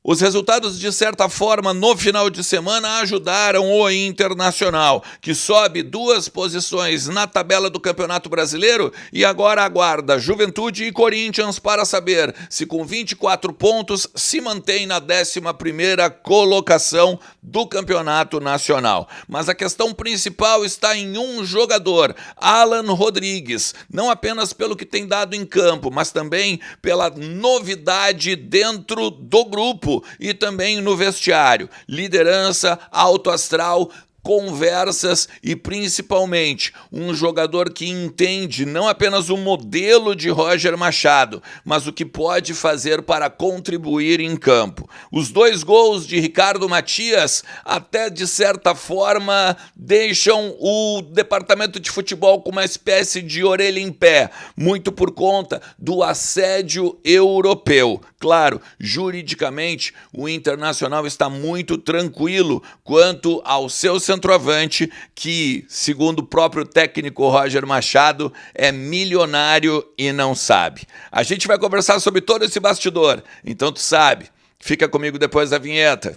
Os resultados, de certa forma, no final de semana ajudaram o Internacional, que sobe 2 posições na tabela do Campeonato Brasileiro e agora aguarda Juventude e Corinthians para saber se com 24 pontos se mantém na 11ª colocação do Campeonato Nacional. Mas a questão principal está em um jogador, Alan Rodrigues, não apenas pelo que tem dado em campo, mas também pela novidade dentro do grupo e também no vestiário. Liderança, alto astral, conversas e principalmente um jogador que entende não apenas o modelo de Roger Machado, mas o que pode fazer para contribuir em campo. Os 2 gols de Ricardo Matias até de certa forma deixam o departamento de futebol com uma espécie de orelha em pé, muito por conta do assédio europeu. Claro, juridicamente o Internacional está muito tranquilo quanto ao seu centroavante, que, segundo o próprio técnico Roger Machado, é milionário e não sabe. A gente vai conversar sobre todo esse bastidor, então tu sabe. Fica comigo depois da vinheta.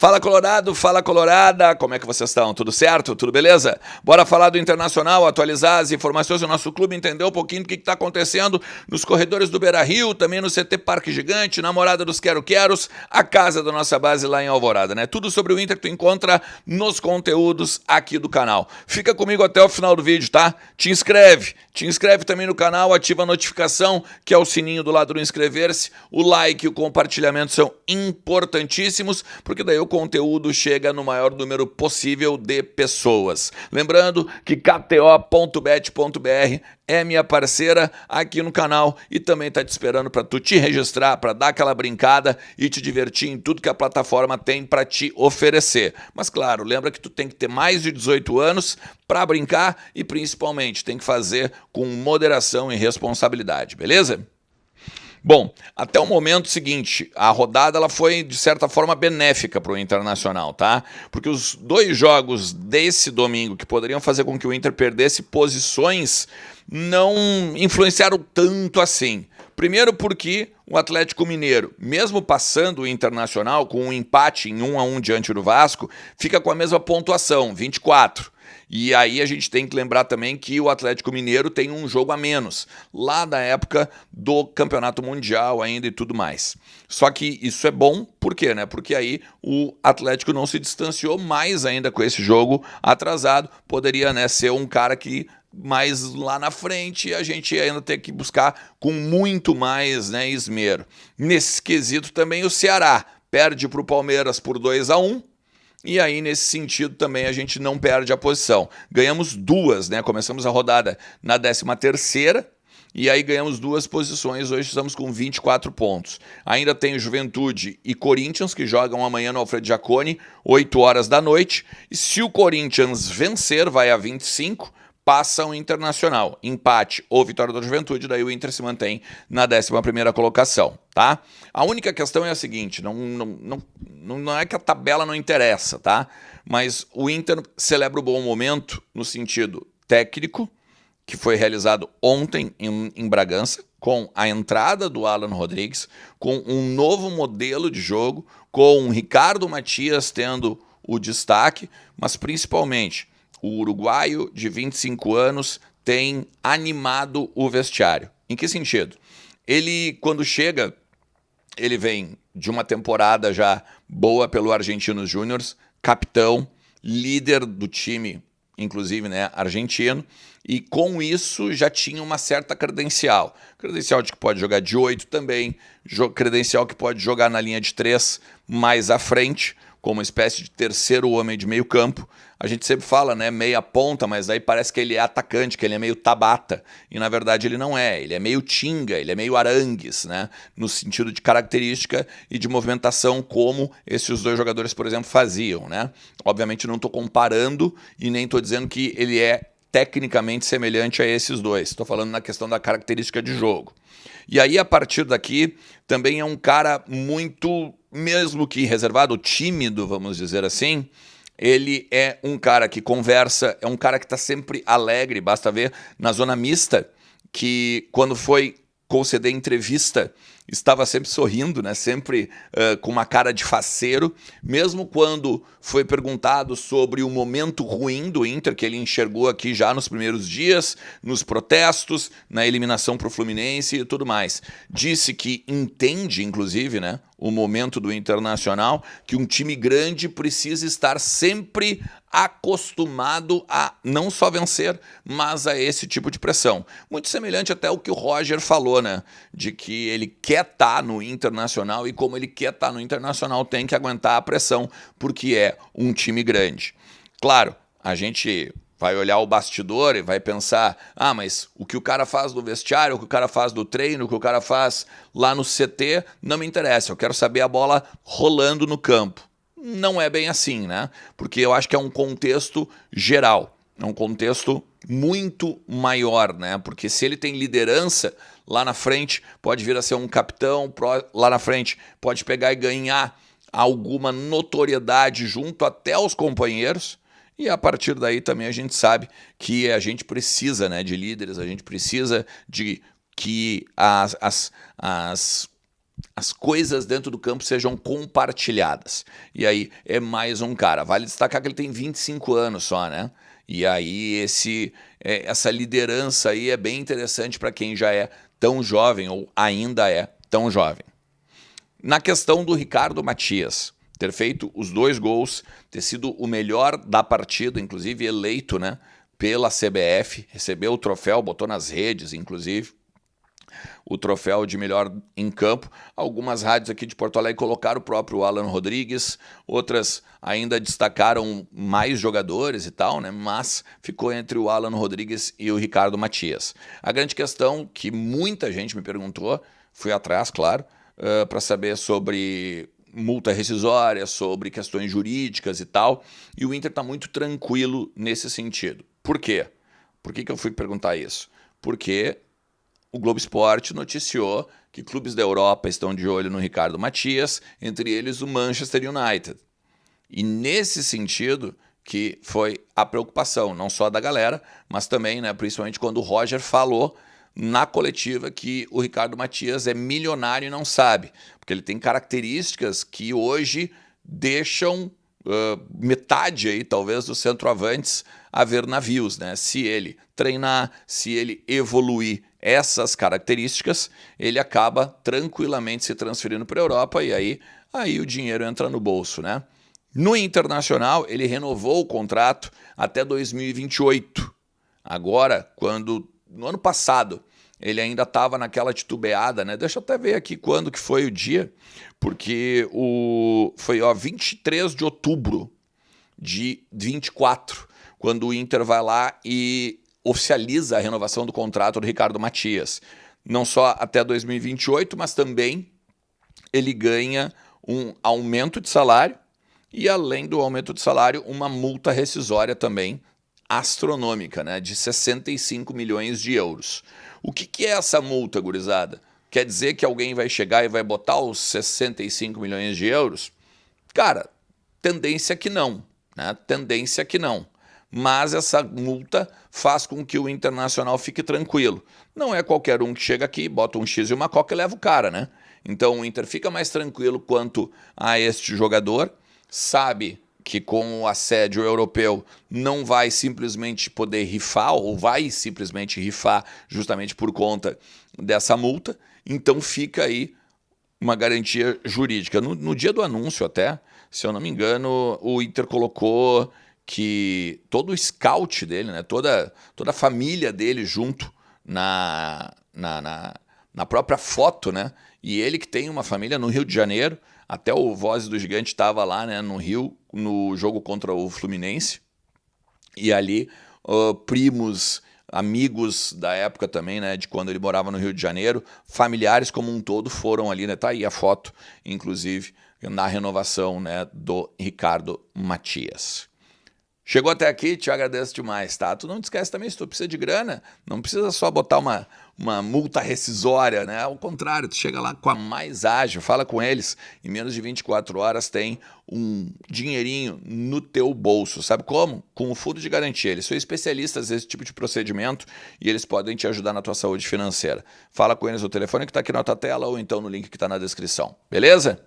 Fala Colorado, fala Colorada, como é que vocês estão? Tudo certo? Tudo beleza? Bora falar do Internacional, atualizar as informações do nosso clube, entender um pouquinho do que está acontecendo nos corredores do Beira-Rio, também no CT Parque Gigante, na Morada dos Quero-Queros, a casa da nossa base lá em Alvorada, né? Tudo sobre o Inter que tu encontra nos conteúdos aqui do canal. Fica comigo até o final do vídeo, tá? Te inscreve também no canal, ativa a notificação, que é o sininho do lado do inscrever-se, o like e o compartilhamento são importantíssimos, porque daí o conteúdo chega no maior número possível de pessoas. Lembrando que kto.bet.br é minha parceira aqui no canal e também está te esperando para tu te registrar, para dar aquela brincada e te divertir em tudo que a plataforma tem para te oferecer. Mas claro, lembra que tu tem que ter mais de 18 anos para brincar e principalmente tem que fazer com moderação e responsabilidade, beleza? Bom, até o momento seguinte, a rodada ela foi, de certa forma, benéfica para o Internacional, tá? Porque os 2 jogos desse domingo que poderiam fazer com que o Inter perdesse posições não influenciaram tanto assim. Primeiro porque o Atlético Mineiro, mesmo passando o Internacional com um empate em 1-1 diante do Vasco, fica com a mesma pontuação, 24. E aí a gente tem que lembrar também que o Atlético Mineiro tem um jogo a menos, lá da época do Campeonato Mundial ainda e tudo mais. Só que isso é bom, por quê, né? Porque aí o Atlético não se distanciou mais ainda com esse jogo atrasado, poderia, né, ser um cara que mais lá na frente a gente ainda tem que buscar com muito mais, né, esmero. Nesse quesito também o Ceará perde para o Palmeiras por 2-1, e aí, nesse sentido, também a gente não perde a posição. Ganhamos 2, né? Começamos a rodada na 13ª, e aí ganhamos 2 posições. Hoje estamos com 24 pontos. Ainda tem o Juventude e Corinthians, que jogam amanhã no Alfredo Jaconi, 8 horas da noite. E se o Corinthians vencer, vai a 25, passa o Internacional. Empate ou vitória da Juventude, daí o Inter se mantém na 11ª colocação, tá? A única questão é a seguinte, não é que a tabela não interessa, tá? Mas o Inter celebra o bom momento no sentido técnico, que foi realizado ontem em Bragança, com a entrada do Alan Rodrigues, com um novo modelo de jogo, com o Ricardo Matias tendo o destaque, mas principalmente o uruguaio de 25 anos tem animado o vestiário. Em que sentido? Ele, quando chega, ele vem de uma temporada já boa pelo Argentinos Júniors, capitão, líder do time, inclusive, né, argentino, e com isso já tinha uma certa credencial. Credencial de que pode jogar de 8 também, credencial que pode jogar na linha de 3 mais à frente, como uma espécie de terceiro homem de meio campo. A gente sempre fala, né, meia ponta, mas aí parece que ele é atacante, que ele é meio Tabata, e na verdade ele não é, ele é meio Tinga, ele é meio Arangues, né, no sentido de característica e de movimentação como esses 2 jogadores, por exemplo, faziam, né. Obviamente não estou comparando e nem estou dizendo que ele é tecnicamente semelhante a esses 2, estou falando na questão da característica de jogo. E aí, a partir daqui, também é um cara muito, mesmo que reservado, tímido, vamos dizer assim, Ele é um cara que conversa, é um cara que está sempre alegre. Basta ver na zona mista que quando foi conceder entrevista estava sempre sorrindo, né? Sempre com uma cara de faceiro. Mesmo quando foi perguntado sobre o momento ruim do Inter, que ele enxergou aqui já nos primeiros dias, nos protestos, na eliminação para o Fluminense e tudo mais. Disse que entende, inclusive, né, o momento do Internacional, que um time grande precisa estar sempre acostumado a não só vencer, mas a esse tipo de pressão. Muito semelhante até ao que o Roger falou, né? De que ele quer estar no Internacional e como ele quer estar no Internacional tem que aguentar a pressão, porque é um time grande. Claro, a gente vai olhar o bastidor e vai pensar, mas o que o cara faz no vestiário, o que o cara faz no treino, o que o cara faz lá no CT, não me interessa, eu quero saber a bola rolando no campo. Não é bem assim, né? Porque eu acho que é um contexto geral, é um contexto muito maior, né? Porque se ele tem liderança, lá na frente pode vir a ser um capitão, lá na frente pode pegar e ganhar alguma notoriedade junto até aos companheiros, e a partir daí também a gente sabe que a gente precisa, né, de líderes, a gente precisa de que as coisas dentro do campo sejam compartilhadas. E aí é mais um cara. Vale destacar que ele tem 25 anos só, né? E aí essa liderança aí é bem interessante para quem já é tão jovem ou ainda é tão jovem. Na questão do Ricardo Matias, ter feito os 2 gols, ter sido o melhor da partida, inclusive eleito, né, pela CBF, recebeu o troféu, botou nas redes, inclusive, o troféu de melhor em campo. Algumas rádios aqui de Porto Alegre colocaram o próprio Alan Rodrigues, outras ainda destacaram mais jogadores e tal, né? Mas ficou entre o Alan Rodrigues e o Ricardo Matias. A grande questão que muita gente me perguntou, fui atrás, claro, para saber sobre multa rescisória, sobre questões jurídicas e tal, e o Inter está muito tranquilo nesse sentido. Por quê? Por que eu fui perguntar isso? Porque o Globo Esporte noticiou que clubes da Europa estão de olho no Ricardo Matias, entre eles o Manchester United. E nesse sentido que foi a preocupação, não só da galera, mas também, né, principalmente quando o Roger falou na coletiva que o Ricardo Matias é milionário e não sabe, porque ele tem características que hoje deixam metade aí, talvez, dos centroavantes a ver navios, né? Se ele treinar, se ele evoluir essas características, ele acaba tranquilamente se transferindo para a Europa e aí o dinheiro entra no bolso, né? No Internacional, ele renovou o contrato até 2028. Agora, no ano passado, ele ainda estava naquela titubeada, né? Deixa eu até ver aqui quando que foi o dia, porque foi 23 de outubro de 24, quando o Inter vai lá e oficializa a renovação do contrato do Ricardo Matias. Não só até 2028, mas também ele ganha um aumento de salário e, além do aumento de salário, uma multa rescisória também astronômica, né, de 65 milhões de euros. O que é essa multa, gurizada? Quer dizer que alguém vai chegar e vai botar os 65 milhões de euros? Cara, tendência que não, né? Tendência que não. Mas essa multa faz com que o Internacional fique tranquilo. Não é qualquer um que chega aqui, bota um X e uma coca e leva o cara, né? Então o Inter fica mais tranquilo quanto a este jogador, sabe que com o assédio europeu não vai simplesmente poder rifar, ou vai simplesmente rifar justamente por conta dessa multa, então fica aí uma garantia jurídica. No dia do anúncio até, se eu não me engano, o Inter colocou que todo o scout dele, né, toda a família dele junto na própria foto, né, e ele que tem uma família no Rio de Janeiro, até o Voz do Gigante estava lá, né, no Rio, no jogo contra o Fluminense, e ali primos, amigos da época também, né, de quando ele morava no Rio de Janeiro, familiares como um todo foram ali, né, tá aí a foto, inclusive, na renovação, né, do Ricardo Matias. Chegou até aqui, te agradeço demais, tá? Tu não te esquece também, se tu precisa de grana, não precisa só botar uma multa rescisória, né? Ao contrário, tu chega lá com a Mais Ágil, fala com eles, em menos de 24 horas tem um dinheirinho no teu bolso. Sabe como? Com o fundo de garantia. Eles são especialistas nesse tipo de procedimento e eles podem te ajudar na tua saúde financeira. Fala com eles no telefone que está aqui na tua tela ou então no link que está na descrição. Beleza?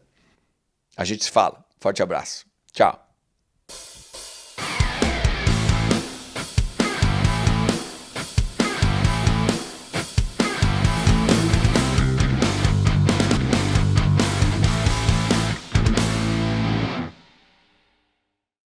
A gente se fala. Forte abraço. Tchau.